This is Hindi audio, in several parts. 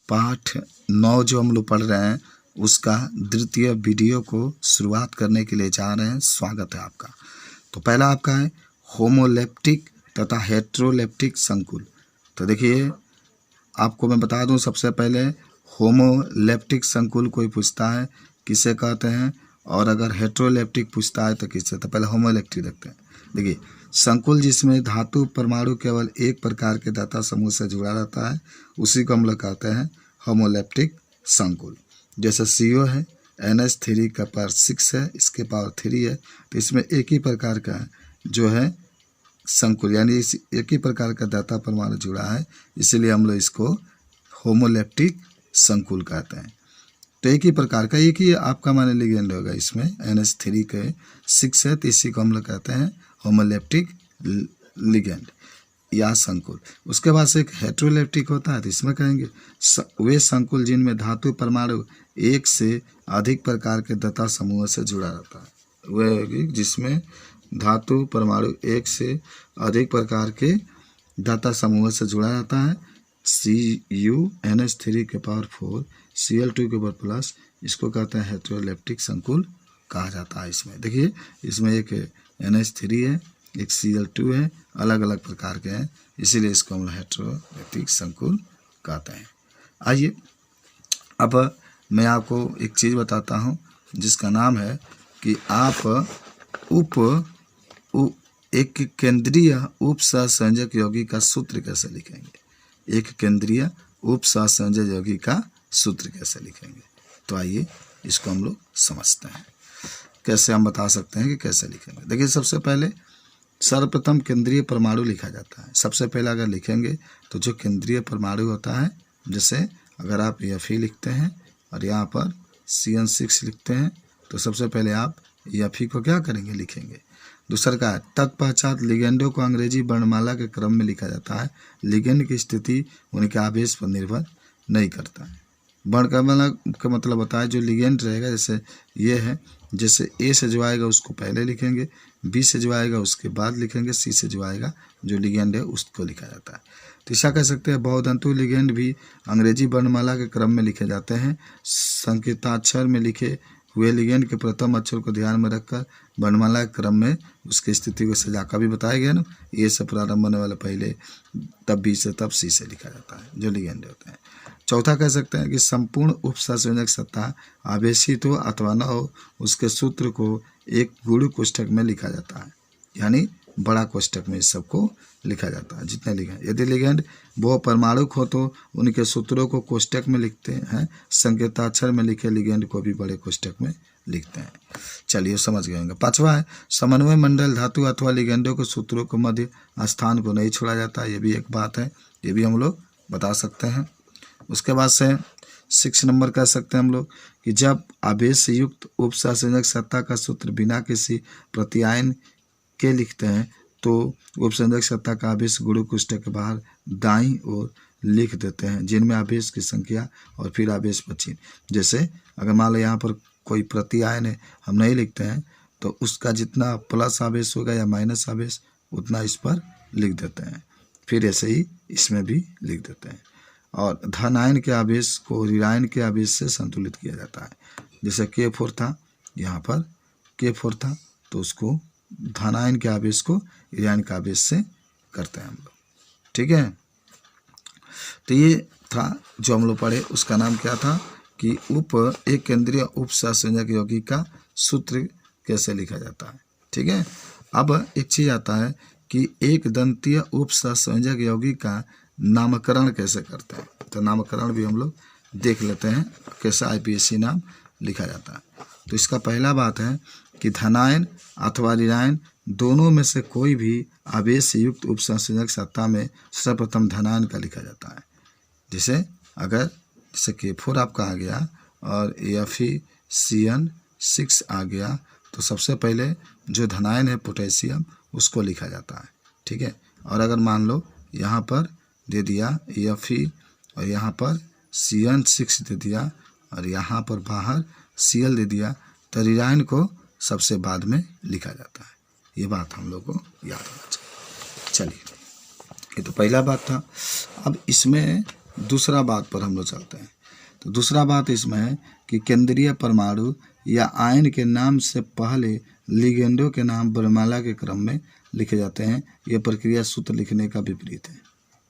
पाठ 9 जो हम लोग पढ़ रहे हैं उसका द्वितीय वीडियो को शुरुआत करने के लिए जा रहे हैं। स्वागत है आपका। तो पहला आपका है होमोलेप्टिक तथा हेट्रोलेप्टिक संकुल। तो देखिए आपको मैं बता दूं, सबसे पहले होमोलेप्टिक संकुल कोई पूछता है किसे कहते हैं, और अगर हेट्रोलेप्टिक पूछता है तो किससे। तो पहले होमोलेप्टिक देखते हैं। देखिए संकुल जिसमें धातु परमाणु केवल एक प्रकार के धातु समूह से जुड़ा रहता है उसी को हम लोग कहते हैं होमोलेप्टिक संकुल। जैसे CO है, NH3 का पावर 6 है, इसके पावर 3 है, तो इसमें एक ही प्रकार का जो है संकुल यानी इस एक ही प्रकार का धातु परमाणु जुड़ा है, इसीलिए हम लोग इसको होमोलेप्टिक संकुल कहते हैं। तो एक ही प्रकार का एक ही आपका माने लिगेंड होगा, इसमें NH3 के 6 है, तो इसी को हम लोग कहते हैं होमोलेप्टिक लिगेंड या संकुल। उसके बाद से एक हेट्रोलेप्टिक होता है, तो इसमें कहेंगे वे संकुल जिनमें धातु परमाणु एक से अधिक प्रकार के धातु समूह से जुड़ा रहता है। वह होगी जिसमें धातु परमाणु एक से अधिक प्रकार के धातु समूह से जुड़ा रहता है। Cu NH3 के पावर 4 Cl2 के पावर प्लस, इसको कहते हैं हेट्रोलेप्टिक संकुल कहा जाता है। इसमें देखिए इसमें एक NH3 है, एक Cl2 है, अलग अलग प्रकार के हैं, इसीलिए इसको हम हेट्रोलेप्टिक संकुल कहते हैं। आइए अब मैं आपको एक चीज़ बताता हूँ जिसका नाम है कि आप एक केंद्रीय उप सहसंयोजक यौगिक का सूत्र कैसे लिखेंगे। एक केंद्रीय उप सहसंयोजक यौगिक का सूत्र कैसे लिखेंगे, तो आइए इसको हम लोग समझते हैं। कैसे हम बता सकते हैं कि कैसे लिखेंगे। देखिए सबसे पहले सर्वप्रथम केंद्रीय परमाणु लिखा जाता है। सबसे पहले अगर लिखेंगे तो जो केंद्रीय परमाणु होता है, जैसे अगर आप Fe लिखते हैं और यहाँ पर CN6 लिखते हैं, तो सबसे पहले आप Fe को क्या करेंगे, लिखेंगे। दूसरा का तत्पश्चात लिगेंडों को अंग्रेजी वर्णमाला के क्रम में लिखा जाता है। लिगेंड की स्थिति उनके आवेश पर निर्भर नहीं करता है। वर्णमाला का मतलब होता है जो लिगेंड रहेगा, जैसे ये है, जैसे A से जो आएगा उसको पहले लिखेंगे, B से जो आएगा उसके बाद लिखेंगे, C से जो आएगा जो लिगेंड है उसको लिखा जाता है। तो ऐसा कह सकते हैं बहुधातु लिगेंड भी अंग्रेजी वर्णमाला के क्रम में लिखे जाते हैं। संकेताक्षर में लिखे हुए लिगेंड के प्रथम अक्षर को ध्यान में रखकर वर्णमाला के क्रम में उसकी स्थिति को सजा का भी बताया गया ना। A से प्रारंभ होने वाला पहले, तब B से, तब C से लिखा जाता है जो लिगेंड होते हैं। चौथा कह सकते हैं कि संपूर्ण उप सहसंयोजक सत्ता आवेशित हो अथवा न हो, उसके सूत्र को एक गुण कोष्ठक में लिखा जाता है, यानी बड़ा कोष्ठक में इस सबको लिखा जाता है जितने लिगेंड। यदि लिगेंड वो परमाणुक हो तो उनके सूत्रों को कोष्ठक में लिखते हैं। संकेताक्षर में लिखे लिगेंड को भी बड़े कोष्ठक में लिखते हैं। चलिए समझ गए होंगे। पांचवा है समन्वय मंडल धातु अथवा लिगेंडों के सूत्रों को मध्य स्थान को नहीं छोड़ा जाता। ये भी एक बात है, ये भी हम लोग बता सकते हैं। उसके बाद से 6 नंबर कह सकते हैं हम लोग कि जब आवेश से युक्त उप सहसंयोजक सत्ता का सूत्र बिना किसी प्रत्यायन के लिखते हैं तो उप सहसंयोजक सत्ता का आवेश गुण कोष्ठक के बाहर दाईं ओर लिख देते हैं, जिनमें आवेश की संख्या और फिर आवेश पर चिन्ह। जैसे अगर मान लो यहाँ पर कोई प्रत्यायन है, हम नहीं लिखते हैं, तो उसका जितना प्लस आवेश होगा या माइनस आवेश उतना इस पर लिख देते हैं। फिर ऐसे ही इसमें भी लिख देते हैं। और धनायन के आवेश को ऋणायन के आवेश से संतुलित किया जाता है। जैसे K4 था, यहाँ पर K4 था, तो उसको धनायन के आवेश को ऋणायन के आवेश से करते हैं हम लोग। ठीक है, तो ये था जो हम लोग पढ़े, उसका नाम क्या था कि एक केंद्रीय उप सहसंयोजक यौगिक का सूत्र कैसे लिखा जाता है। ठीक है, अब एक चीज़ आता है कि एक दंतीय उप सहसंयोजक यौगिक का नामकरण कैसे करते हैं। तो नामकरण भी हम लोग देख लेते हैं कैसा IPSC नाम लिखा जाता है। तो इसका पहला बात है कि धनायन अथवा ऋणायन दोनों में से कोई भी आवेश से युक्त उप सहसंयोजक सत्ता में सर्वप्रथम धनायन का लिखा जाता है। जैसे अगर जैसे K4 आपका आ गया और FeCN6 आ गया, तो सबसे पहले जो धनायन है पोटेशियम उसको लिखा जाता है। ठीक है, और अगर मान लो यहाँ पर दे दिया Fe और यहाँ पर CN6 दे दिया और यहाँ पर बाहर Cl दे दिया, तो ऋणायन को सबसे बाद में लिखा जाता है। ये बात हम लोग को याद होना चाहिए। चलिए, ये तो पहला बात था। अब इसमें दूसरा बात पर हम लोग चलते हैं। तो दूसरा बात इसमें है कि केंद्रीय परमाणु या आयन के नाम से पहले लिगेंडों के नाम वर्णमाला के क्रम में लिखे जाते हैं। यह प्रक्रिया सूत्र लिखने का विपरीत है,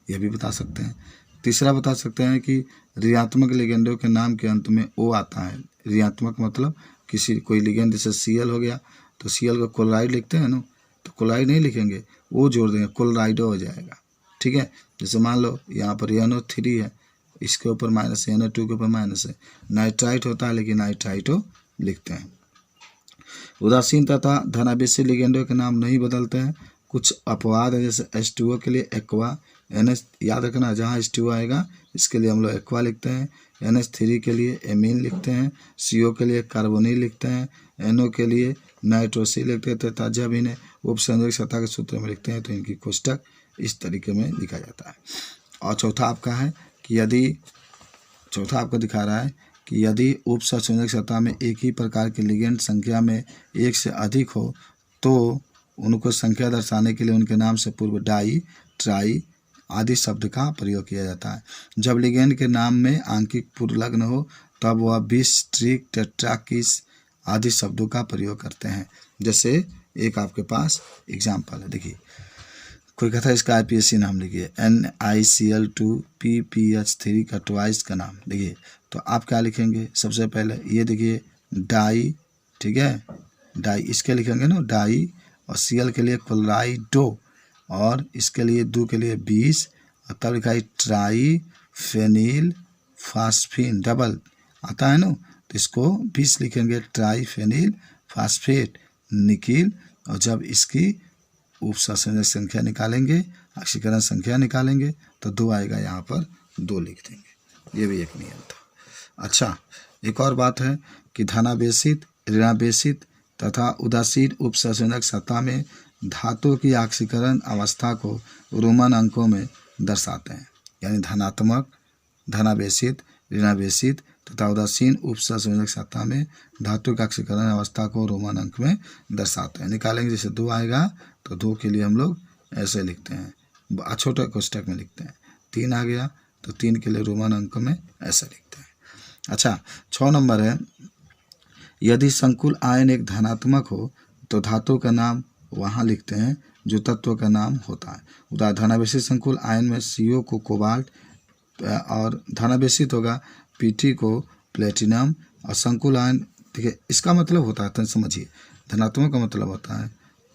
यह भी बता सकते हैं। तीसरा बता सकते हैं कि ऋणात्मक लिगेंडों के नाम के अंत में ओ आता है। ऋणात्मक मतलब कोई लिगेंड जैसे Cl हो गया तो Cl को क्लोराइड लिखते हैं ना, तो क्लोराइड नहीं लिखेंगे, वो जोड़ देंगे, क्लोराइडो हो जाएगा। ठीक है, जैसे मान लो यहाँ पर NO3 है, इसके ऊपर माइनस है, NO2 के ऊपर माइनस है, नाइट्राइट होता है लेकिन नाइट्राइटो लिखते हैं। उदासीन तथा धनावेशी लिगेंडों के नाम नहीं बदलते हैं। कुछ अपवाद है, जैसे H2O के लिए एक्वा, NH याद रखना, जहाँ H2O आएगा इसके लिए हम लोग एक्वा लिखते हैं। NH3 के लिए एमीन लिखते हैं। CO के लिए कार्बोनिल लिखते हैं। NO के लिए नाइट्रोसिल लिखते हैं तथा जब इन्हें उपसंयोजक सत्ता के सूत्र में लिखते हैं तो इनकी कोष्टक इस तरीके में लिखा जाता है। और चौथा आपका है कि चौथा आपको दिखा रहा है कि यदि उपसंयोजक सत्ता में एक ही प्रकार के लिगेंड संख्या में एक से अधिक हो तो उनको संख्या दर्शाने के लिए उनके नाम से पूर्व डाई, ट्राई आदि शब्द का प्रयोग किया जाता है। जब लिगेंड के नाम में आंशिक पूर्वलग्न हो तब वह बिस, ट्रिक, टेट्रा, किस आदि शब्दों का प्रयोग करते हैं। जैसे एक आपके पास एग्जाम्पल है, देखिए कोई कहता है इसका IPSC नाम लिखिए, NiCl2PPH3 का ट्वाइस का नाम देखिए, तो आप क्या लिखेंगे? सबसे पहले ये देखिए डाई, ठीक है, डाई इसके लिखेंगे ना डाई, और Cl के लिए क्लोराइडो, और इसके लिए 2 के लिए 20, और तब लिखा है ट्राई फेनिल फास्फिन, डबल आता है ना, तो इसको 20 लिखेंगे, ट्राई फेनिल फास्फेट निकिल, और जब इसकी उपसंयोजक संख्या निकालेंगे, ऑक्सीकरण संख्या निकालेंगे तो 2 आएगा, यहाँ पर 2 लिख देंगे। ये भी एक नियम था। अच्छा, एक और बात है कि धनावेशित, ऋणावेशित तथा उदासीन उपसंयोजक सत्ता में धातु की ऑक्सीकरण अवस्था को रोमन अंकों में दर्शाते हैं। यानी धनात्मक, धनावेशित, ऋणावेशित तथा उदासीन उपसंयोजक सत्ता में धातु की ऑक्सीकरण अवस्था को रोमन अंक में दर्शाते हैं। निकालेंगे, जैसे 2 आएगा तो 2 के लिए हम लोग ऐसे लिखते हैं, छोटे कोष्टक में लिखते हैं। 3 आ गया तो 3 के लिए रोमन अंक में ऐसे लिखते हैं। अच्छा, 6 नंबर है, यदि संकुल आयन एक धनात्मक हो तो धातु का नाम वहाँ लिखते हैं जो तत्व का नाम होता है। उदाहरण, धनावेशित संकुल आयन में CO को कोबाल्ट, और धनावेशित होगा PT को प्लेटिनम, और संकुल आयन, देखिए इसका मतलब होता है, समझिए धनात्मक का मतलब होता है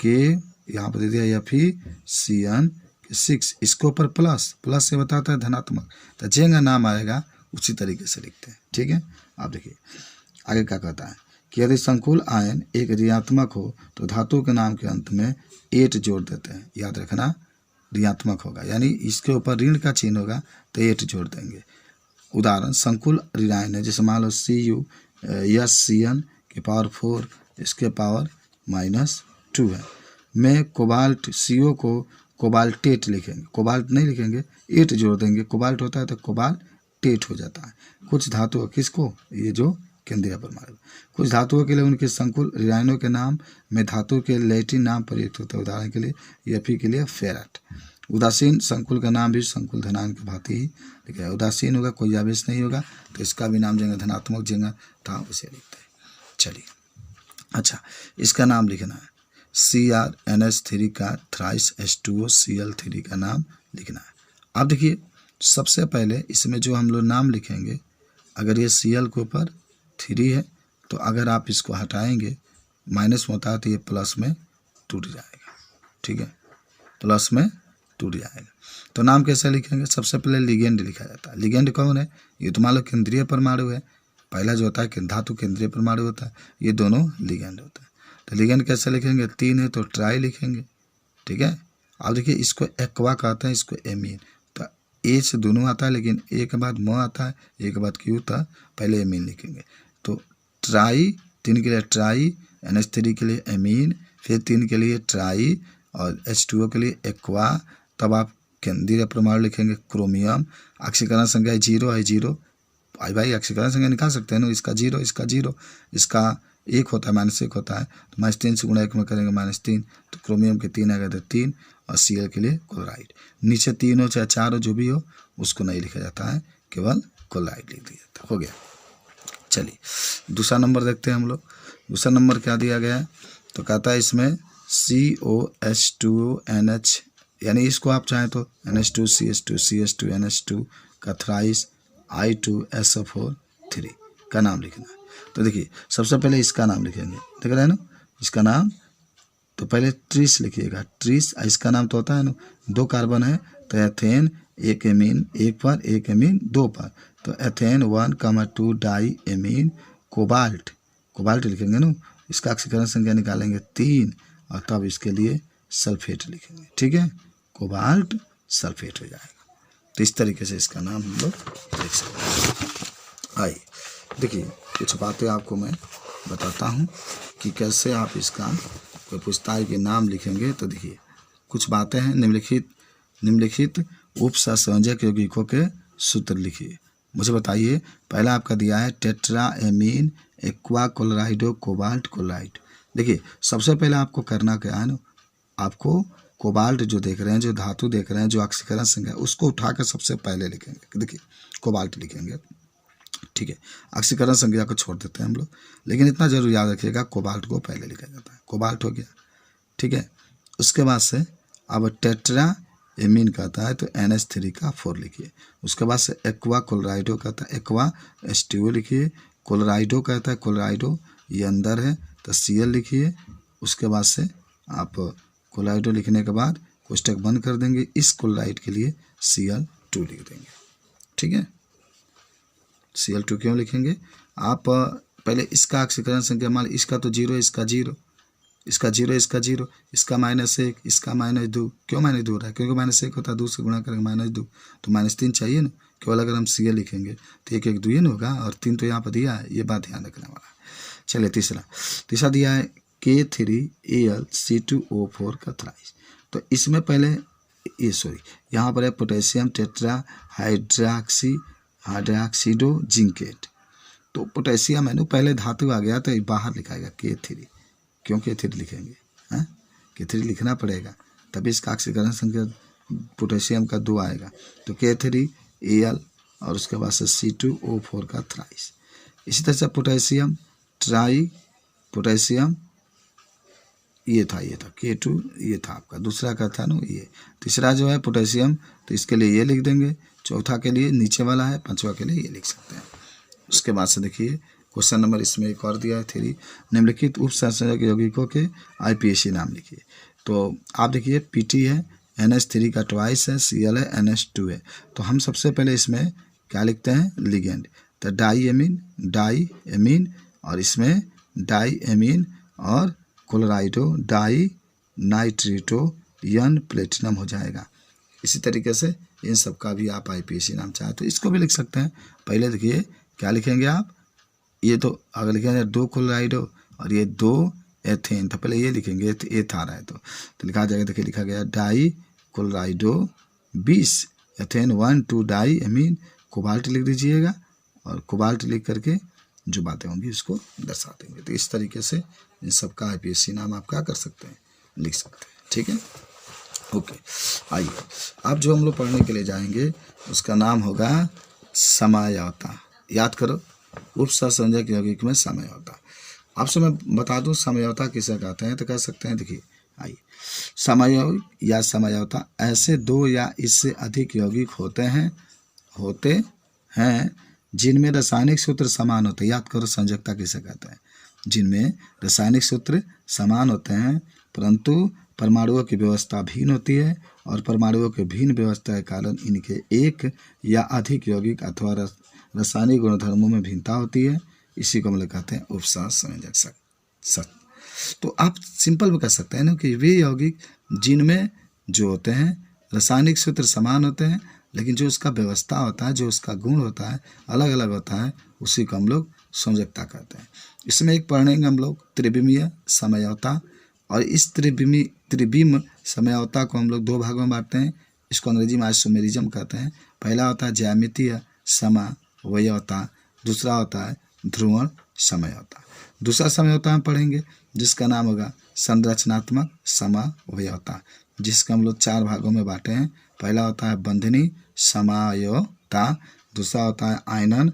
कि यहाँ पर दे दिया FeCN6, इसके ऊपर प्लस, प्लस से बताता है धनात्मक, तो जेंगा नाम आएगा उसी तरीके से लिखते हैं। ठीक है, आप देखिए आगे क्या कहता है कि यदि संकुल आयन एक ऋणात्मक हो तो धातु के नाम के अंत में 8 जोड़ देते हैं। याद रखना, ऋणात्मक होगा यानी इसके ऊपर ऋण का चिन्ह होगा तो 8 जोड़ देंगे। उदाहरण, संकुल ऋणायन है, जैसे मान लो CuSCN के पावर 4 इसके पावर -2 है। में कोबाल्ट, CO को कोबाल्टेट लिखेंगे, कोबाल्ट नहीं लिखेंगे, 8 जोड़ देंगे, कोबाल्ट होता है तो कोबाल्टेट हो जाता है। कुछ धातुओं, किसको? ये जो केंद्रीय परमाणु, कुछ धातुओं के लिए उनके संकुल ऋणायनों के नाम में धातु के लैटिन नाम प्रयुक्त होते हैं। उदाहरण के लिए Fe के लिए फेरट। उदासीन संकुल का नाम भी संकुल धनायन की भांति ही लिखा है। उदासीन होगा, कोई आवेश नहीं होगा, तो इसका भी नाम जगह धनात्मक जगह था उसे लिखते हैं। चलिए, अच्छा, इसका नाम लिखना है CrNH3 का थ्राइस H2O Cl3 का नाम लिखना है। अब देखिए, सबसे पहले इसमें जो हम लोग नाम लिखेंगे, अगर ये Cl के ऊपर 3 है तो अगर आप इसको हटाएंगे, माइनस में होता है तो ये प्लस में टूट जाएगा। ठीक है, प्लस में टूट जाएगा। तो नाम कैसे लिखेंगे? सबसे पहले लिगेंड लिखा जाता है। लिगेंड कौन है? ये तो मान लो केंद्रीय परमाणु है, पहला जो होता है धातु केंद्रीय परमाणु होता है, ये दोनों लिगेंड होता है। तो लिगेंड कैसे लिखेंगे? 3 है तो ट्राई लिखेंगे। ठीक है, अब देखिए इसको एक्वा कहते हैं, इसको एमीन, तो ए से दोनों आता है लेकिन ए के बाद म आता है, ए के बाद क्यू था, पहले एमीन लिखेंगे। तो ट्राई, 3 के लिए ट्राई, NH3 के लिए एमीन, फिर 3 के लिए ट्राई और H2O के लिए एक्वा, तब आप केंद्रीय परमाणु लिखेंगे क्रोमियम। ऑक्सीकरण संख्या 0 है, 0 भाई ऑक्सीकरण संख्या निकाल सकते हैं ना, इसका 0, इसका 0, इसका 1 होता है, -1 होता है, तो -3 से गुणा 1 में करेंगे -3, तो क्रोमियम के 3 आएगा तो 3, और Cl के लिए क्लोराइड। नीचे 3 हो चाहे 4 हो, जो भी हो उसको नहीं लिखा जाता है, केवल क्लोराइड लिख दिया था। हो गया। चलिए दूसरा नंबर देखते हैं हम लोग। दूसरा नंबर क्या दिया गया है, तो कहता है इसमें COH2NH, यानी इसको आप चाहें तो NH2CH2 NH2 का थ्राइस I2SO4 3 का नाम लिखना है। तो देखिए सबसे पहले इसका नाम लिखेंगे, देख रहे हैं ना, इसका नाम तो पहले ट्रिस लिखिएगा, ट्रिस। इसका नाम तो होता है ना, 2 कार्बन है तो एथेन, 1 एमीन 1 पर, 1 एमीन 2 पर, तो ethane 1,2 di amine cobalt, cobalt लिखेंगे ना, इसका ऑक्सीकरण संख्या निकालेंगे 3 और तब इसके लिए सल्फेट लिखेंगे। ठीक है, कोबाल्ट सल्फेट हो जाएगा। तो इस तरीके से इसका नाम हम लोग लिख सकते हैं। आइए देखिए कुछ बातें आपको मैं बताता हूँ कि कैसे आप इसका कोई पूछता है कि नाम लिखेंगे। तो देखिए कुछ बातें हैं, निम्नलिखित उपसंयोजक यौगिकों के सूत्र लिखिए। मुझे बताइए, पहला आपका दिया है tetra amine aqua क्लोराइडो cobalt chloride. देखिए सबसे पहले आपको करना क्या है ना, आपको कोबाल्ट जो देख रहे हैं, जो धातु देख रहे हैं, जो ऑक्सीकरण संख्या, उसको उठाकर सबसे पहले लिखेंगे। देखिए कोबाल्ट लिखेंगे, ठीक है, ऑक्सीकरण संख्या को छोड़ देते हैं हम लोग, लेकिन इतना जरूर याद रखिएगा कोबाल्ट को पहले लिखा जाता है। कोबाल्ट हो गया, ठीक है। उसके बाद से अब टेट्रा एमीन कहता है तो NH3 का 4 लिखिए। उसके बाद से एक्वा क्लोराइडो कहता है, एक्वा H2O लिखिए। क्लोराइडो कहता है, क्लोराइडो ये अंदर है तो Cl लिखिए। उसके बाद से आप क्लोराइडो लिखने के बाद कोष्टक बंद कर देंगे, इस क्लोराइड के लिए Cl2 लिख देंगे। ठीक है, Cl2 क्यों लिखेंगे आप, पहले इसका ऑक्सीकरण संख्या मान, इसका तो 0, इसका 0, इसका 0, इसका 0, इसका -1, इसका -2। क्यों -2 हो रहा है, क्योंकि -1 होता है, 2 से गुणा करेंगे -2 तो -3 चाहिए ना। केवल अगर हम Cl लिखेंगे तो 1 1 2 ना होगा, और 3 तो यहाँ पर दिया है, ये बात ध्यान रखने वाला है। चलिए तीसरा दिया है K3Al C2O4 का थ्राइस। तो इसमें पहले यहाँ पर है पोटेशियम टेट्रा हाइड्रोक्सीडो जिंकेट। तो पोटेशियम है ना, पहले धातु आ गया तो बाहर लिखाएगा K3। क्यों K3 लिखेंगे, हैं K3 लिखना पड़ेगा, तभी इसका ऑक्सीकरण संख्या पोटेशियम का 2 आएगा। तो K3Al और उसके बाद से C2O4 का थ्राइस। इसी तरह से पोटेशियम पोटेशियम ये था K2, ये था आपका दूसरा का था ना ये। तीसरा जो है पोटेशियम, तो इसके लिए ये लिख देंगे, चौथा के लिए नीचे वाला है, पांचवा के लिए ये लिख सकते हैं। उसके बाद से देखिए क्वेश्चन नंबर इसमें एक और दिया है 3, निम्नलिखित उपसंयोजक यौगिकों के IPAC नाम लिखिए। तो आप देखिए PT है, NH3 का ट्वाइस है, Cl है, NH2 है। तो हम सबसे पहले इसमें क्या लिखते हैं, लिगेंड, तो डाई एमीन और इसमें डाई एमीन और क्लोराइडो डाई नाइट्रेटोन प्लेटिनम हो जाएगा। इसी तरीके से इन सब का भी आप IPAC नाम चाहे तो इसको भी लिख सकते हैं। पहले देखिए क्या लिखेंगे आप, ये तो अगर लिखेंगे 2 क्लोराइडो और ये 2 एथेन, तो पहले ये लिखेंगे, एथ आ रहा है तो लिखा जाएगा। देखिए लिखा गया die क्लोराइडो 20 ethane 1 2 die amine cobalt लिख दीजिएगा, और कोबाल्ट लिख करके जो बातें होंगी उसको दर्शा देंगे। तो इस तरीके से इन सब का IPAC नाम आप क्या कर सकते हैं, लिख सकते हैं। ठीक है, ओके। आइए अब जो हम लोग पढ़ने के लिए जाएंगे उसका नाम होगा समझौता। याद करो, उपसंयोजक यौगिक में समझौता। आपसे मैं बता दूं समझौता किसे कहते हैं, तो कह सकते हैं, देखिए आइए, समयौगिक या समझौता ऐसे 2 या इससे अधिक यौगिक होते हैं जिनमें रासायनिक सूत्र समान होते हैं। याद करो संयोजकता किसे कहते हैं, जिनमें रासायनिक सूत्र समान होते हैं परंतु परमाणुओं की व्यवस्था भिन्न होती है, और परमाणुओं के भिन्न व्यवस्था के कारण इनके एक या अधिक यौगिक अथवा रासायनिक गुणधर्मों में भिन्नता होती है। इसी को हम लोग कहते हैं उपसंयोजक। तो आप सिंपल भी कह सकते हैं ना कि वे यौगिक जिनमें जो होते हैं रासायनिक सूत्र समान होते हैं, लेकिन जो उसका व्यवस्था होता है, जो उसका गुण होता है, अलग अलग होता है, उसी को हम लोग संयोजकता कहते हैं। इसमें एक पढ़ेंगे हम लोग त्रिविमीय समझौता, और इस त्रिविम समझौता को हम लोग 2 भागों में बांटते हैं। इसको अंग्रेजी में आइसोमेरिज्म कहते हैं। पहला होता है ज्यामितीय समझौता, दूसरा होता है ध्रुवण समझौता। दूसरा समझौता हम पढ़ेंगे जिसका नाम होगा संरचनात्मक समझौता, जिसका हम लोग 4 भागों में बांटे हैं। पहला होता है बंधनी समझौता, दूसरा होता है आयनन,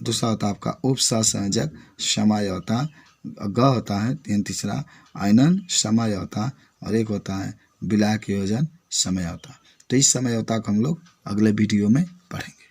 दूसरा होता है आपका उपसह संयोजक समझौता, ग होता है तीसरा आयनन समझौता, और एक होता है विलायक योजन समझौता। तो इस समझौता को हम लोग अगले वीडियो में पढ़ेंगे।